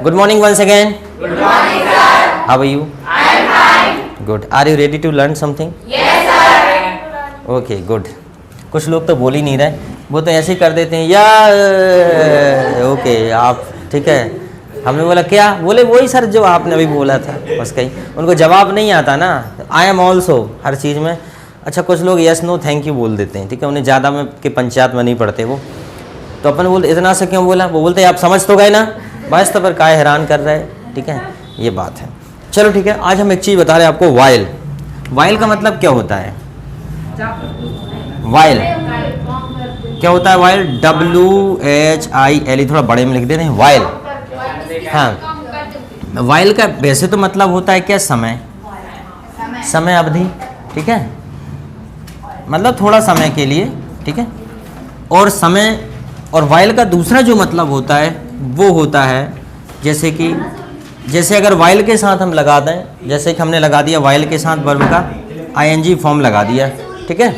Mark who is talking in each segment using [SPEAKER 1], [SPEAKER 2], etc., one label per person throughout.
[SPEAKER 1] Good morning once again.
[SPEAKER 2] Good morning, sir.
[SPEAKER 1] How are you?
[SPEAKER 2] I am fine.
[SPEAKER 1] Good. Are you ready to learn something?
[SPEAKER 2] Yes, sir.
[SPEAKER 1] Okay, good. कुछ लोग तो बोल ही नहीं रहे, वो तो ऐसे ही कर देते हैं या ओके आप ठीक है। हमने बोला क्या, बोले वही सर जो आपने अभी बोला था, बस कहीं उनको जवाब नहीं आता ना। आई एम ऑल्सो हर चीज़ में। अच्छा कुछ लोग यस नो थैंक यू बोल देते हैं, ठीक है, उन्हें ज़्यादा में के पंचायत में नहीं पढ़ते वो, तो अपन बोलते इतना से क्यों बोला, वो बोलते आप समझ तो गए ना, बस तो पर काय हैरान कर रहे हैं, ठीक है, ये बात है। चलो ठीक है, आज हम एक चीज़ बता रहे हैं आपको, वाइल। वाइल का मतलब क्या होता है? वाइल क्या होता है? वाइल WHIL, थोड़ा बड़े में लिख दे रहे हैं, वाइल। हाँ, वाइल का वैसे तो मतलब होता है क्या, समय, समय अवधि, ठीक है, मतलब थोड़ा समय के लिए, ठीक है। और समय और वाइल का दूसरा जो मतलब होता है वो होता है जैसे कि, जैसे अगर वाइल के साथ हम लगा दें, जैसे कि हमने लगा दिया वाइल के साथ वर्ब का ING फॉर्म लगा दिया, ठीक है,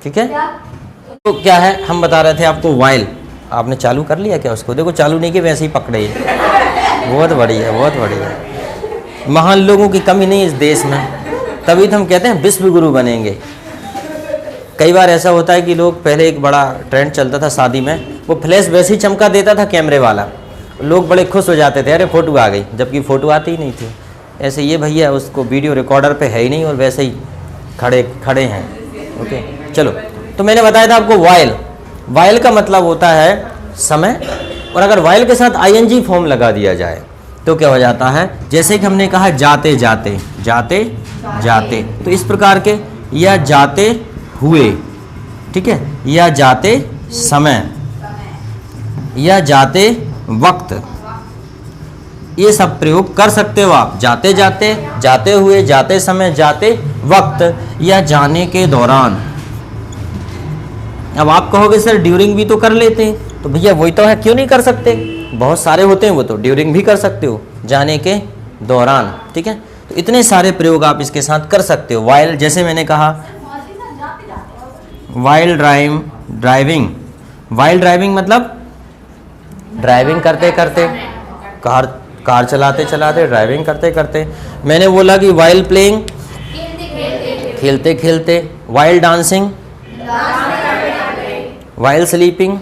[SPEAKER 1] ठीक है। तो क्या है, हम बता रहे थे आपको वाइल, आपने चालू कर लिया क्या उसको? देखो चालू नहीं कि वैसे ही पकड़े, बहुत बढ़िया, बहुत बढ़िया। महान लोगों की कमी नहीं इस देश में, तभी तो हम कहते हैं विश्व गुरु बनेंगे। कई बार ऐसा होता है कि लोग, पहले एक बड़ा ट्रेंड चलता था शादी में, वो फ्लैश वैसे ही चमका देता था कैमरे वाला, लोग बड़े खुश हो जाते थे, अरे फ़ोटो आ गई, जबकि फ़ोटो आती ही नहीं थी। ऐसे ये भैया उसको वीडियो रिकॉर्डर पे है ही नहीं और वैसे ही खड़े हैं। ओके चलो, तो मैंने बताया था आपको वाइल। वाइल का मतलब होता है समय, और अगर वाइल के साथ ING फॉर्म लगा दिया जाए तो क्या हो जाता है, जैसे कि हमने कहा जाते जाते, जाते जाते, तो इस प्रकार के, या जाते हुए, ठीक है, या जाते समय, या जाते वक्त, ये सब प्रयोग कर सकते हो आप। जाते जाते, जाते हुए, जाते समय, जाते वक्त, या जाने के दौरान। अब आप कहोगे सर ड्यूरिंग भी तो कर लेते हैं, तो भैया वही तो है, क्यों नहीं कर सकते, बहुत सारे होते हैं वो, तो ड्यूरिंग भी कर सकते हो, जाने के दौरान, ठीक है। तो इतने सारे प्रयोग आप इसके साथ कर सकते हो। वाइल, जैसे मैंने कहा वाइल ड्राइविंग, वाइल ड्राइविंग मतलब ड्राइविंग करते करते, कार चलाते चलाते, ड्राइविंग करते करते। मैंने बोला कि वाइल प्लेइंग, खेलते खेलते, while dancing, while sleeping,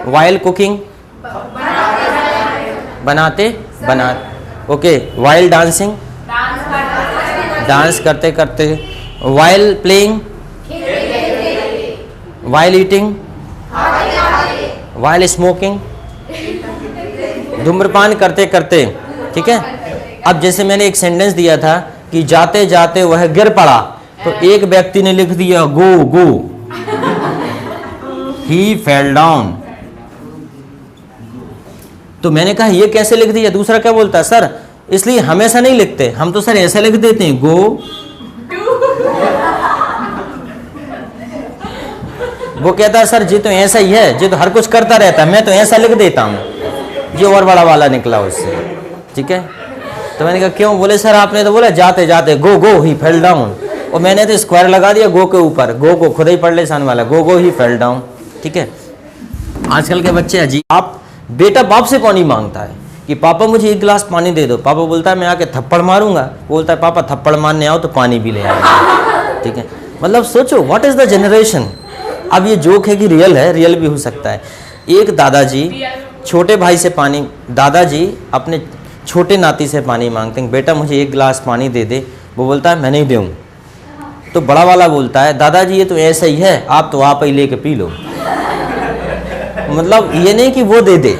[SPEAKER 1] while cooking, बनाते, ओके, वाइल डांसिंग, डांस करते करते, while playing, while eating, while smoking, धूम्रपान करते करते, ठीक है। अब जैसे मैंने एक सेंटेंस दिया था कि जाते जाते वह गिर पड़ा, तो एक व्यक्ति ने लिख दिया गो, ही फेल डाउन। तो मैंने कहा ये कैसे लिख दिया? दूसरा क्या बोलता है, सर इसलिए हमेशा नहीं लिखते हम, तो सर ऐसा लिख देते हैं गो। वो कहता है सर जी तो ऐसा ही है, जी तो हर कुछ करता रहता है, मैं तो ऐसा लिख देता हूँ, ये और बड़ा वाला निकला उससे, ठीक है। तो मैंने कहा क्यों? बोले सर आपने तो बोला जाते जाते गो ही फेल डाउन, और मैंने तो स्क्वायर लगा दिया गो के ऊपर, गो को खुद ही पढ़ ले सामने वाला, गो ही फेल डाउन, ठीक है। आजकल के बच्चे अजीब, आप बेटा बाप से पानी मांगता है कि पापा मुझे एक गिलास पानी दे दो, पापा बोलता है मैं आके थप्पड़ मारूंगा, बोलता है पापा थप्पड़ मारने आओ तो पानी भी ले आएंगे, ठीक है। मतलब सोचो व्हाट इज द जनरेशन। अब ये जोक है कि रियल है, रियल भी हो सकता है। एक दादाजी छोटे भाई से पानी, दादाजी अपने छोटे नाती से पानी मांगते हैं, बेटा मुझे एक गिलास पानी दे दे, वो बोलता है मैं नहीं दूँ, तो बड़ा वाला बोलता है दादाजी ये तो ऐसा ही है, आप तो आप ही लेके पी लो। मतलब ये नहीं कि वो दे दे,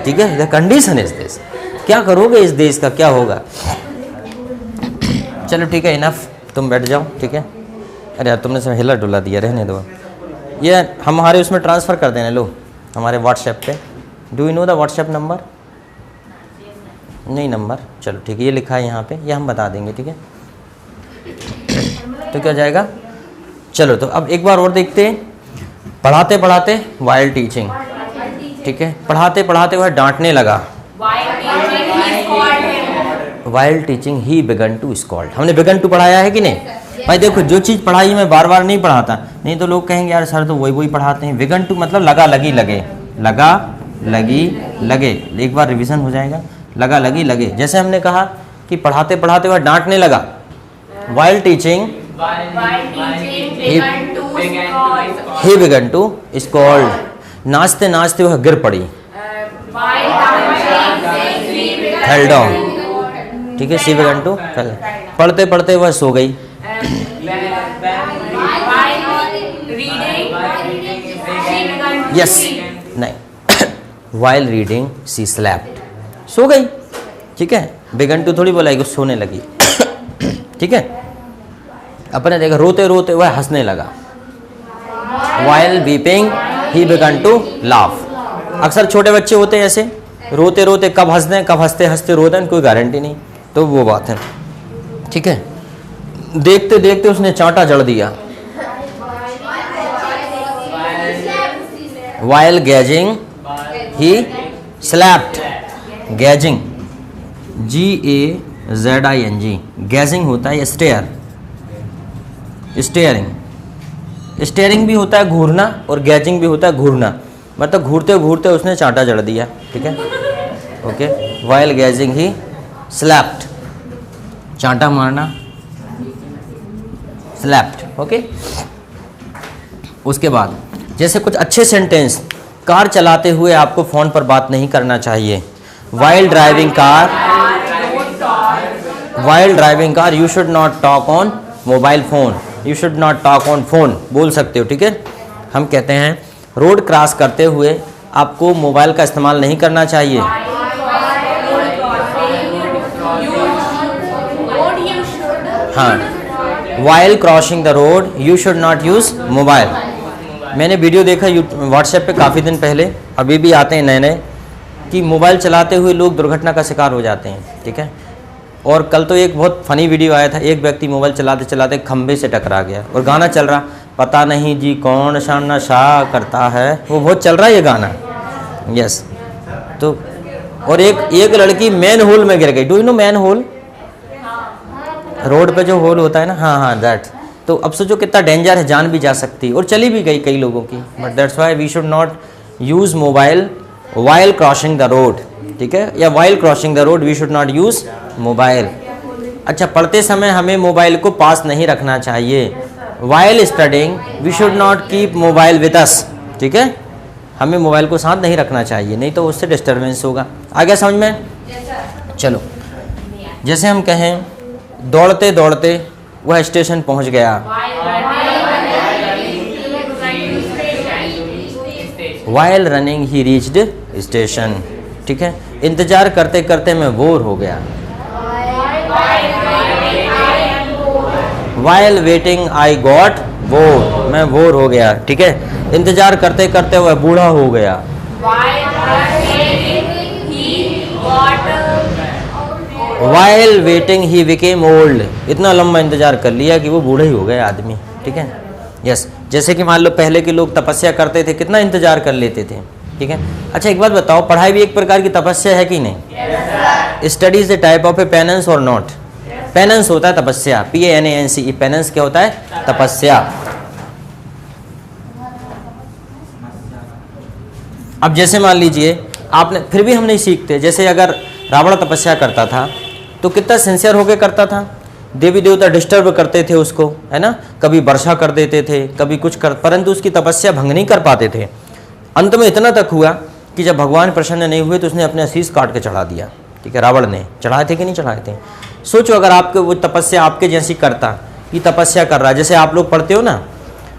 [SPEAKER 1] ठीक है, द कंडीशन इज दिस। क्या करोगे इस देश का, क्या होगा। चलो ठीक है, इनफ, तुम बैठ जाओ, ठीक है। अरे यार तुमने सब हिला डुला दिया, रहने दो। ये हमारे उसमें ट्रांसफ़र कर देना, लो हमारे व्हाट्सएप पे। Do you know the WhatsApp number? नहीं नंबर, चलो ठीक है, ये लिखा है यहाँ पे, ये हम बता देंगे, ठीक है। तो क्या जाएगा, चलो तो अब एक बार और देखते हैं। पढ़ाते पढ़ाते वाइल टीचिंग, ठीक है, पढ़ाते पढ़ाते वह डांटने लगा, while teaching he began to scold. हमने बिगन टू पढ़ाया है कि नहीं भाई? देखो जो चीज़ पढ़ाई मैं बार बार नहीं पढ़ाता, नहीं तो लोग कहेंगे यार सर तो वही पढ़ाते हैं। बिगन टू मतलब लगा लगी लगे, लगा लगी, लगे। एक बार रिवीजन हो जाएगा। लगा, लगी, लगे। जैसे हमने कहा कि पढ़ाते पढ़ाते वह डांटने लगा। While teaching he began to scold. नाचते नाचते वह गिर पड़ी। Fell down. ठीक है, सी बिगन टू। पढ़ते पढ़ते वह सो गई। यस, नहीं, वाइल रीडिंग सी स्लैप्ड। सो गई। ठीक है, बिगन टू थोड़ी बोला कि सोने लगी। ठीक है, अपने देखा रोते रोते वह हंसने लगा। While weeping he began to laugh. अक्सर छोटे बच्चे होते हैं ऐसे, रोते रोते कब हंस दें, कब हंसते हंसते रो दें, कोई गारंटी नहीं। तो वो बात है। ठीक है, देखते देखते उसने चांटा जड़ दिया। While gazing he slapped. Gazing, GAZING। Gazing होता है स्टेयर, स्टेयरिंग। स्टेयरिंग भी होता है घूरना और गैजिंग भी होता है घूरना। मतलब घूरते घूरते उसने चांटा जड़ दिया। ठीक है, okay. While gazing he slapped, चांटा मारना, स्लैप्ड। ओके। उसके बाद जैसे कुछ अच्छे सेंटेंस, कार चलाते हुए आपको फ़ोन पर बात नहीं करना चाहिए। While driving car you should not talk on mobile phone. You should not talk on phone बोल सकते हो। ठीक है, हम कहते हैं रोड क्रॉस करते हुए आपको मोबाइल का इस्तेमाल नहीं करना चाहिए। हाँ, while crossing the road you should not use mobile. मैंने वीडियो देखा व्हाट्सएप पे काफ़ी दिन पहले, अभी भी आते हैं नए नए, कि मोबाइल चलाते हुए लोग दुर्घटना का शिकार हो जाते हैं। ठीक है, और कल तो एक बहुत फ़नी वीडियो आया था, एक व्यक्ति मोबाइल चलाते चलाते खंभे से टकरा गया और गाना चल रहा, पता नहीं जी कौन सा नशा करता है, वो बहुत चल रहा है ये गाना। यस, तो और एक लड़की मैन होल में गिर गई। Do you know manhole? Road पे जो होल होता है ना, हाँ दैट। तो अब सोचो कितना डेंजर है, जान भी जा सकती और चली भी गई कई लोगों की। But that's why we should not use mobile while crossing the road. ठीक है, या while crossing the road we should not use mobile. अच्छा, पढ़ते समय हमें मोबाइल को पास नहीं रखना चाहिए। While studying we should not keep mobile with us. ठीक है, हमें मोबाइल को साथ नहीं रखना चाहिए, नहीं तो उससे डिस्टर्बेंस होगा। आ गया समझ में? चलो, जैसे हम कहें दौड़ते दौड़ते वह स्टेशन पहुंच गया। वाइल रनिंग ही रीच्ड स्टेशन। ठीक है, इंतजार करते करते मैं बोर हो गया। While waiting I got bore. मैं बोर हो गया। ठीक है, इंतजार करते करते वह बूढ़ा हो गया। While waiting he became old. इतना लंबा इंतजार कर लिया कि वो बूढ़ा ही हो गया आदमी। ठीक है, यस। जैसे कि मान लो पहले के लोग तपस्या करते थे, कितना इंतजार कर लेते थे। ठीक है, अच्छा एक बात बताओ, पढ़ाई भी एक प्रकार की तपस्या है कि नहीं? Study is a type of A penance और नॉट? पेनेंस होता है तपस्या, PANANCE। पेनेंस क्या होता है? तपस्या। अब जैसे मान लीजिए आपने, फिर भी हम नहीं सीखते। जैसे अगर रावण तपस्या करता था तो कितना सिंसियर होकर करता था। देवी देवता डिस्टर्ब करते थे उसको, है ना, कभी वर्षा कर देते थे, कभी कुछ कर, परंतु उसकी तपस्या भंग नहीं कर पाते थे। अंत में इतना तक हुआ कि जब भगवान प्रसन्न नहीं हुए तो उसने अपने शीश काट के चढ़ा दिया। ठीक है, रावण ने चढ़ाए थे कि नहीं चढ़ाए थे? सोचो अगर आपके वो तपस्या आपके जैसी करता, कि तपस्या कर रहा है, जैसे आप लोग पढ़ते हो ना,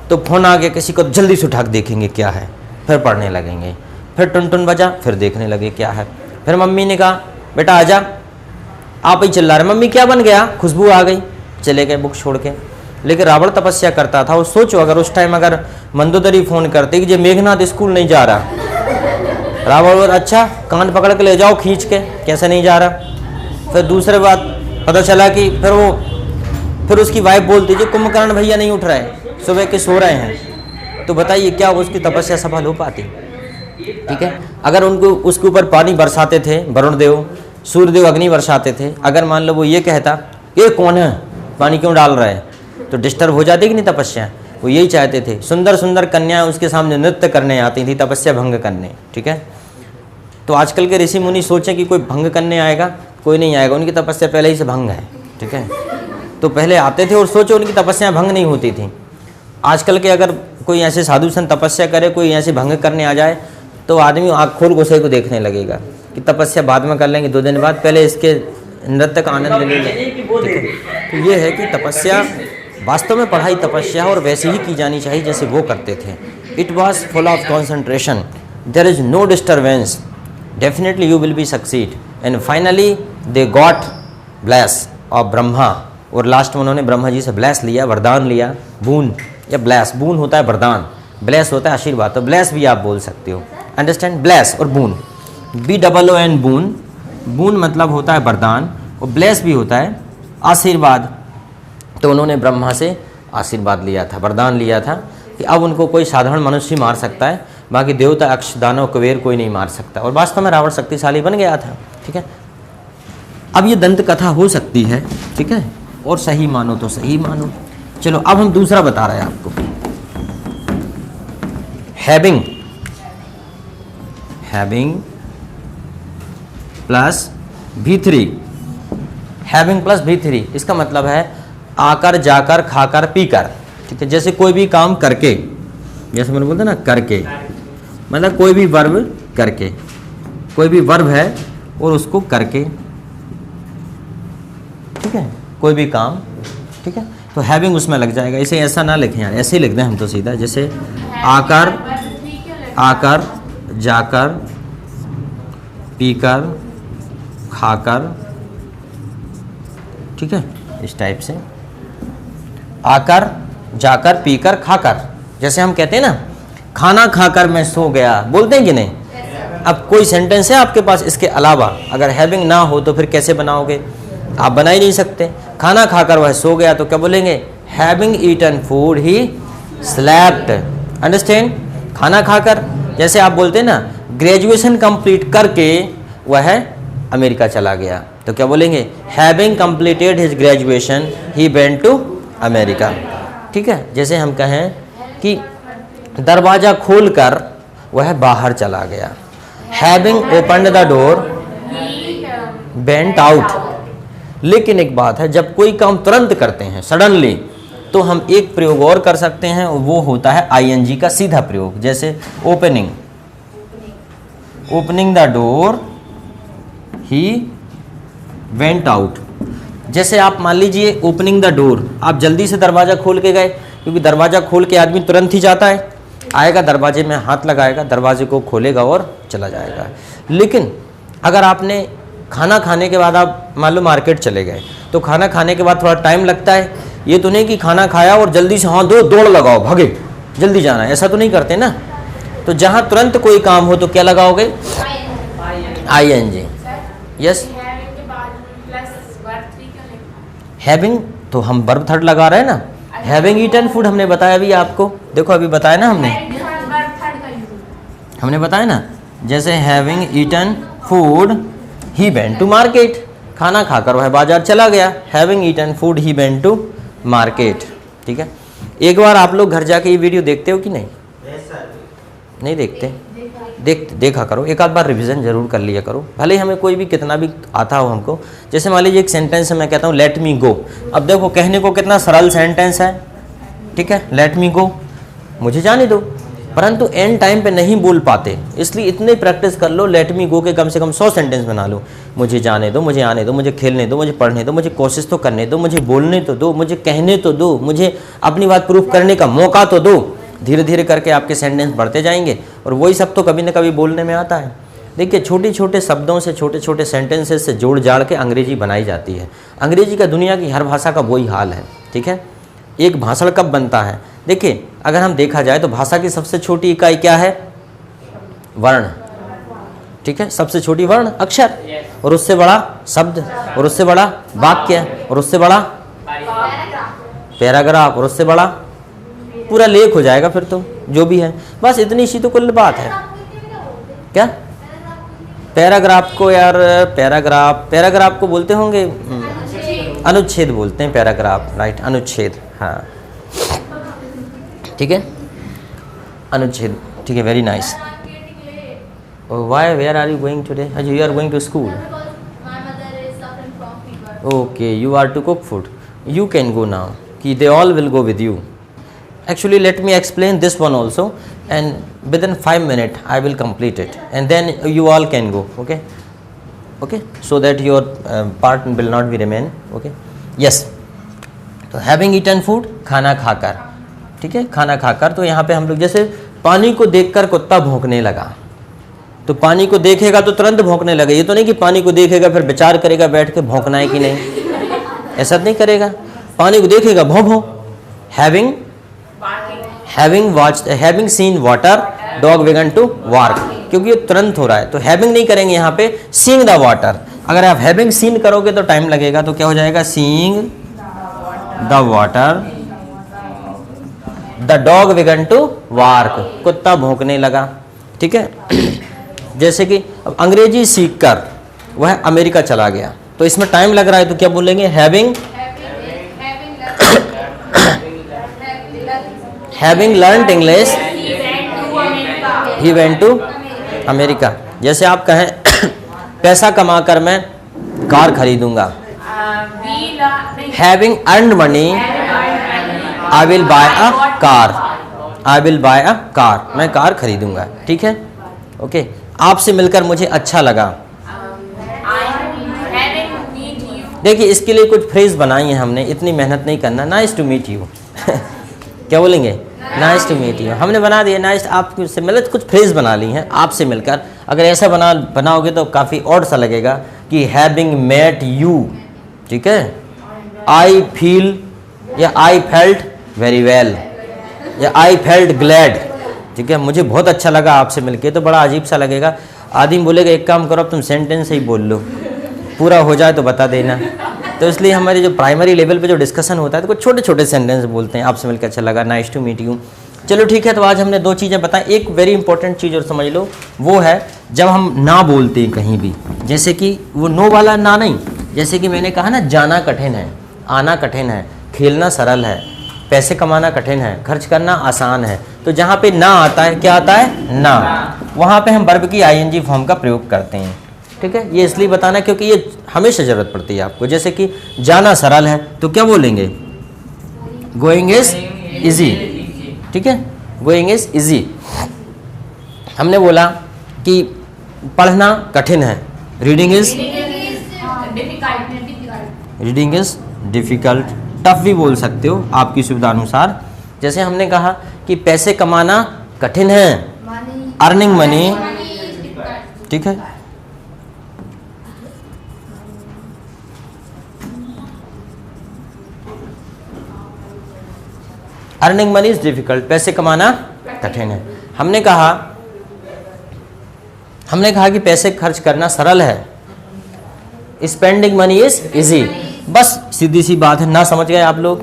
[SPEAKER 1] तो फोन आ गया किसी को, जल्दी से उठा के देखेंगे क्या है, फिर पढ़ने लगेंगे, फिर टुन टुन बजा, फिर देखने लगे क्या है, फिर मम्मी ने कहा बेटा आजा, आप ही चिल्ला रहे, मम्मी क्या बन गया, खुशबू आ गई, चले गए बुक छोड़ के। लेकिन रावण तपस्या करता था। वो सोचो अगर उस टाइम अगर मंदोदरी फ़ोन करते कि ये मेघनाथ स्कूल नहीं जा रहा, रावण बोल अच्छा कान पकड़ के ले जाओ खींच के, कैसे नहीं जा रहा। फिर दूसरे बात पता चला कि फिर उसकी वाइफ बोलती जी कुंभकर्ण भैया नहीं उठ रहे, सुबह के सो रहे हैं, तो बताइए क्या उसकी तपस्या सफल हो पाती? ठीक है, अगर उनको उसके ऊपर पानी बरसाते थे वरुण देव, सूर्यदेव अग्नि बरसाते थे, अगर मान लो वो ये कहता ये कौन है, पानी क्यों डाल रहा है, तो डिस्टर्ब हो जाती कि नहीं तपस्या। वो यही चाहते थे। सुंदर सुंदर कन्याएं उसके सामने नृत्य करने आती थी, तपस्या भंग करने। ठीक है, तो आजकल के ऋषि मुनि सोचें कि कोई भंग करने आएगा, कोई नहीं आएगा, उनकी तपस्या पहले ही से भंग है, ठीक है। तो पहले आते थे और सोचो उनकी तपस्या भंग नहीं होती थी। आजकल के अगर कोई ऐसे साधु संत तपस्या करे, कोई ऐसे भंग करने आ जाए, तो आदमी आँख खोल घुसे को देखने लगेगा कि तपस्या बाद में कर लेंगे, 2 दिन बाद, पहले इसके नृत्य का आनंद ले लेंगे। तो ये है कि तपस्या वास्तव में पढ़ाई तपस्या और वैसे ही की जानी चाहिए जैसे वो करते थे। It was full of concentration, there is no disturbance, definitely you will be succeed. And finally they got bless of Brahma, और लास्ट में उन्होंने ब्रह्मा जी से ब्लेस लिया, वरदान लिया, बून या ब्लेस। बून होता है वरदान, ब्लेस होता है आशीर्वाद, तो ब्लेस भी आप बोल सकते हो, अंडरस्टैंड। ब्लेस और बून, BOON बून, बून मतलब होता है वरदान और ब्लेस भी होता है आशीर्वाद। तो उन्होंने ब्रह्मा से आशीर्वाद लिया था, वरदान लिया था कि अब उनको कोई साधारण मनुष्य मार सकता है, बाकी देवता, अक्ष, दानव, कुबेर कोई नहीं मार सकता। और वास्तव में रावण शक्तिशाली बन गया था, ठीक है। अब ये दंत कथा हो सकती है, ठीक है, और सही मानो तो सही मानो। चलो अब हम दूसरा बता रहे हैं आपको, having plus V3, having plus V3, इसका मतलब है आकर, जाकर, खाकर, पीकर, ठीक है। जैसे कोई भी काम करके, जैसे मैंने बोलते ना करके, मतलब कोई भी वर्ब करके, कोई भी वर्ब है और उसको करके, ठीक है, कोई भी काम, ठीक है, तो हैविंग उसमें लग जाएगा। इसे ऐसा ना लिखें यार, ऐसे ही लिख दें हम तो सीधा, जैसे आकर, आकर, जाकर, पीकर, खाकर, ठीक है, इस टाइप से आकर, जाकर, पीकर, खाकर। जैसे हम कहते हैं ना खाना खाकर मैं सो गया, बोलते हैं कि नहीं। अब कोई सेंटेंस है आपके पास इसके अलावा, अगर हैविंग ना हो तो फिर कैसे बनाओगे, आप बना ही नहीं सकते। खाना खाकर वह सो गया तो क्या बोलेंगे, हैविंग ईटन फूड ही स्लैप्ट, अंडरस्टैंड। खाना खाकर, जैसे आप बोलते हैं ना ग्रेजुएशन कंप्लीट करके वह अमेरिका चला गया, तो क्या बोलेंगे, having completed his graduation he went to America, ठीक है। जैसे हम कहें कि दरवाज़ा खोलकर वह बाहर चला गया, having opened the door went out. लेकिन एक बात है, जब कोई काम तुरंत करते हैं सडनली, तो हम एक प्रयोग और कर सकते हैं, वो होता है ING का सीधा प्रयोग। जैसे opening, opening the door he went out. जैसे आप मान लीजिए ओपनिंग द डोर, आप जल्दी से दरवाज़ा खोल के गए, क्योंकि दरवाज़ा खोल के आदमी तुरंत ही जाता है, आएगा दरवाजे में हाथ लगाएगा, दरवाजे को खोलेगा और चला जाएगा। लेकिन अगर आपने खाना खाने के बाद आप मान लो मार्केट चले गए, तो खाना खाने के बाद थोड़ा टाइम लगता है। ये तो नहीं कि खाना खाया और जल्दी से हाँ दो दौड़ लगाओ, भागे, जल्दी जाना है, ऐसा तो नहीं करते ना। तो जहाँ तुरंत कोई काम हो तो क्या लगाओगे, ING, यस। हैविंग तो हम वर्ब थर्ड लगा रहे हैं ना, हैविंग ईटन फूड हमने बताया अभी आपको, देखो अभी बताया ना हमने बताया ना, जैसे having eaten food he went to market, खाना खाकर वह बाजार चला गया, having eaten food he went to market, ठीक है। एक बार आप लोग घर जाके ये वीडियो देखते हो कि नहीं, नहीं देखते, देखा करो, एक आध बार रिवीजन जरूर कर लिया करो, भले हमें कोई भी कितना भी आता हो हमको। जैसे मान लीजिए एक सेंटेंस है, मैं कहता हूँ लेट मी गो, अब देखो कहने को कितना सरल सेंटेंस है, ठीक है, लेट मी गो, मुझे जाने दो, परंतु एंड टाइम पे नहीं बोल पाते, इसलिए इतने प्रैक्टिस कर लो, लेट मी गो के कम से कम 100 सेंटेंस बना लो। मुझे जाने दो, मुझे आने दो, मुझे खेलने दो, मुझे पढ़ने दो, मुझे कोशिश तो करने दो, मुझे बोलने तो दो, मुझे कहने तो दो, मुझे अपनी बात प्रूफ करने का मौका तो दो। धीरे धीरे करके आपके सेंटेंस बढ़ते जाएंगे, और वही सब तो कभी ना कभी बोलने में आता है। देखिए छोटे छोटे शब्दों से, छोटे छोटे सेंटेंसेस से जोड़ जाड़ के अंग्रेजी बनाई जाती है। अंग्रेजी का दुनिया की हर भाषा का वही हाल है, ठीक है। एक भाषण कब बनता है, देखिए अगर हम देखा जाए तो भाषा की सबसे छोटी इकाई क्या है, वर्ण, ठीक है, सबसे छोटी वर्ण अक्षर, और उससे बड़ा शब्द, और उससे बड़ा वाक्य, और उससे बड़ा पैराग्राफ, और उससे बड़ा पूरा लेख हो जाएगा फिर तो जो भी है। बस इतनी सी तो कुल बात है। क्या पैराग्राफ को यार, पैराग्राफ को बोलते होंगे अनुच्छेद बोलते हैं, पैराग्राफ, राइट, अनुच्छेद, हाँ ठीक है, अनुच्छेद, ठीक है, very nice. Why? Where are you going today? You are going to school.
[SPEAKER 2] Because my mother is suffering from fever.
[SPEAKER 1] Okay, you are to cook food. You can go now. They all will go with you. Actually, let me explain this one also, and within 5 minutes I will complete it, and then you all can go. Okay, okay, so that your part will not be remain. Okay, yes. तो having eaten food, खाना खाकर, ठीक है, खाना खाकर। तो यहाँ पे हम लोग जैसे पानी को देखकर कुत्ता भौंकने लगा, तो पानी को देखेगा तो तुरंत भौंकने लगा। ये तो नहीं कि पानी को देखेगा फिर विचार करेगा बैठ के भौंकना है कि नहीं, ऐसा नहीं करेगा। पानी को देखेगा भौं भौं। Having seen water dog began to bark, क्योंकि ये तुरंत हो रहा है, तो हैविंग नहीं करेंगे यहाँ पे, सीइंग द वाटर। अगर आप हैविंग सीन करोगे तो टाइम लगेगा, तो क्या हो जाएगा, seeing the water the dog began to bark, कुत्ता भौंकने लगा। ठीक है, जैसे कि अब अंग्रेजी सीखकर वह अमेरिका चला गया, तो इसमें टाइम लग रहा है, तो क्या बोलेंगे, having learned English he went to America. जैसे आप कहें पैसा कमाकर मैं कार खरीदूंगा, having earned money I will buy a car, I will buy a car, मैं कार खरीदूंगा। ठीक है, ओके। आपसे मिलकर मुझे अच्छा लगा। देखिए इसके लिए कुछ फ्रेज बनाई है हमने, इतनी मेहनत नहीं करना। नाइस टू मीट यू क्या बोलेंगे, नाइस टू मीट यू, हमने बना दिया नाइस। आपसे मिलकर कुछ फ्रेज बना ली हैं, आपसे मिलकर। अगर ऐसा बनाओगे तो काफ़ी ऑड सा लगेगा कि हैविंग मेट यू, ठीक है, आई फील या आई फेल्ट वेरी वेल या आई फेल्ट ग्लैड, ठीक है, मुझे बहुत अच्छा लगा आपसे मिलके। तो बड़ा अजीब सा लगेगा। आदमी बोलेगा एक काम करो, अब तुम सेंटेंस ही बोल लो, पूरा हो जाए तो बता देना। तो इसलिए हमारे जो प्राइमरी लेवल पे जो डिस्कशन होता है तो कुछ छोटे छोटे सेंटेंस बोलते हैं, आपसे मिलकर अच्छा लगा, नाइस टू मीट यू। चलो ठीक है, तो आज हमने 2 चीज़ें बताएं। एक वेरी इंपॉर्टेंट चीज़ और समझ लो, वो है जब हम ना बोलते हैं कहीं भी, जैसे कि वो नो वाला ना नहीं, जैसे कि मैंने कहा ना, जाना कठिन है, आना कठिन है, खेलना सरल है, पैसे कमाना कठिन है, खर्च करना आसान है। तो जहाँ पे ना आता है, क्या आता है, ना, वहाँ पे हम वर्ब की आईएनजी फॉर्म का प्रयोग करते हैं। ठीक है, ये इसलिए बताना क्योंकि ये हमेशा ज़रूरत पड़ती है आपको। जैसे कि जाना सरल है तो क्या बोलेंगे, गोइंग इज इजी, ठीक है, गोइंग इज इजी। हमने बोला कि पढ़ना कठिन है, रीडिंग इज डिफिकल्ट, टफ भी बोल सकते हो आपकी सुविधा अनुसार। जैसे हमने कहा कि पैसे कमाना कठिन है, अर्निंग मनी, ठीक है, अर्निंग मनी इज डिफिकल्ट, पैसे कमाना कठिन है। हमने कहा कि पैसे खर्च करना सरल है, स्पेंडिंग मनी इज इजी। बस सीधी सी बात है, ना समझ गए आप लोग।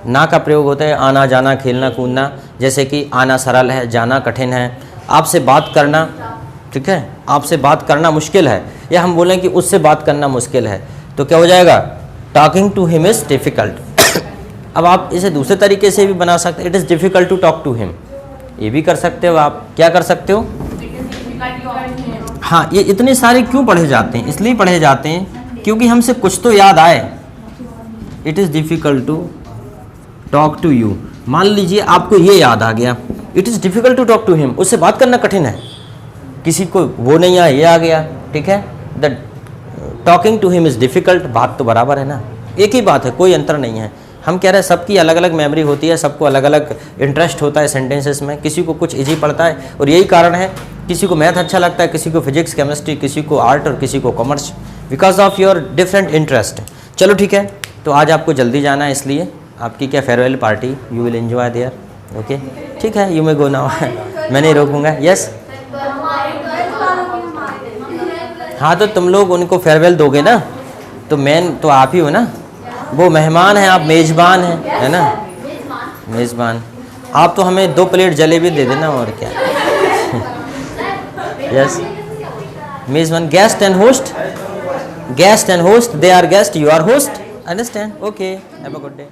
[SPEAKER 1] ना का प्रयोग होता है आना जाना खेलना कूदना, जैसे कि आना सरल है, जाना कठिन है। आपसे बात करना, ठीक है, आपसे बात करना मुश्किल है, या हम बोलें कि उससे बात करना मुश्किल है, तो क्या हो जाएगा, talking to him is difficult. अब आप इसे दूसरे तरीके से भी बना सकते, it is difficult to talk to him, ये भी कर सकते हो आप। क्या कर सकते हो, हाँ, ये इतने सारे क्यों पढ़े जाते हैं, इसलिए पढ़े जाते हैं क्योंकि हमसे कुछ तो याद आए। It is difficult to talk to you, मान लीजिए आपको ये याद आ गया, it is difficult to talk to him, उससे बात करना कठिन है, किसी को वो नहीं आया, ये आ गया, ठीक है, the talking to him is difficult, बात तो बराबर है ना, एक ही बात है, कोई अंतर नहीं है। हम कह रहे हैं सबकी अलग अलग मेमोरी होती है, सबको अलग अलग इंटरेस्ट होता है सेंटेंसेस में, किसी को कुछ इजी पड़ता है, और यही कारण है किसी को मैथ अच्छा लगता है, किसी को फिजिक्स केमिस्ट्री, किसी को आर्ट और किसी को commerce, because of your different interest. चलो ठीक है, तो आज आपको जल्दी जाना है, इसलिए आपकी क्या farewell party, you will enjoy there, okay, ठीक है, यू मे गो नाउ मैं नहीं रोकूंगा। यस, हाँ, तो तुम लोग उनको फेयरवेल दोगे ना, तो मेन तो आप ही हो ना, वो मेहमान हैं, आप मेज़बान हैं, है ना, मेज़बान। आप तो हमें 2 प्लेट जलेबी दे देना, और क्या। यस, मेज़बान, guest and host, guest and host, they are guest, you are host, understand, okay, have a good day.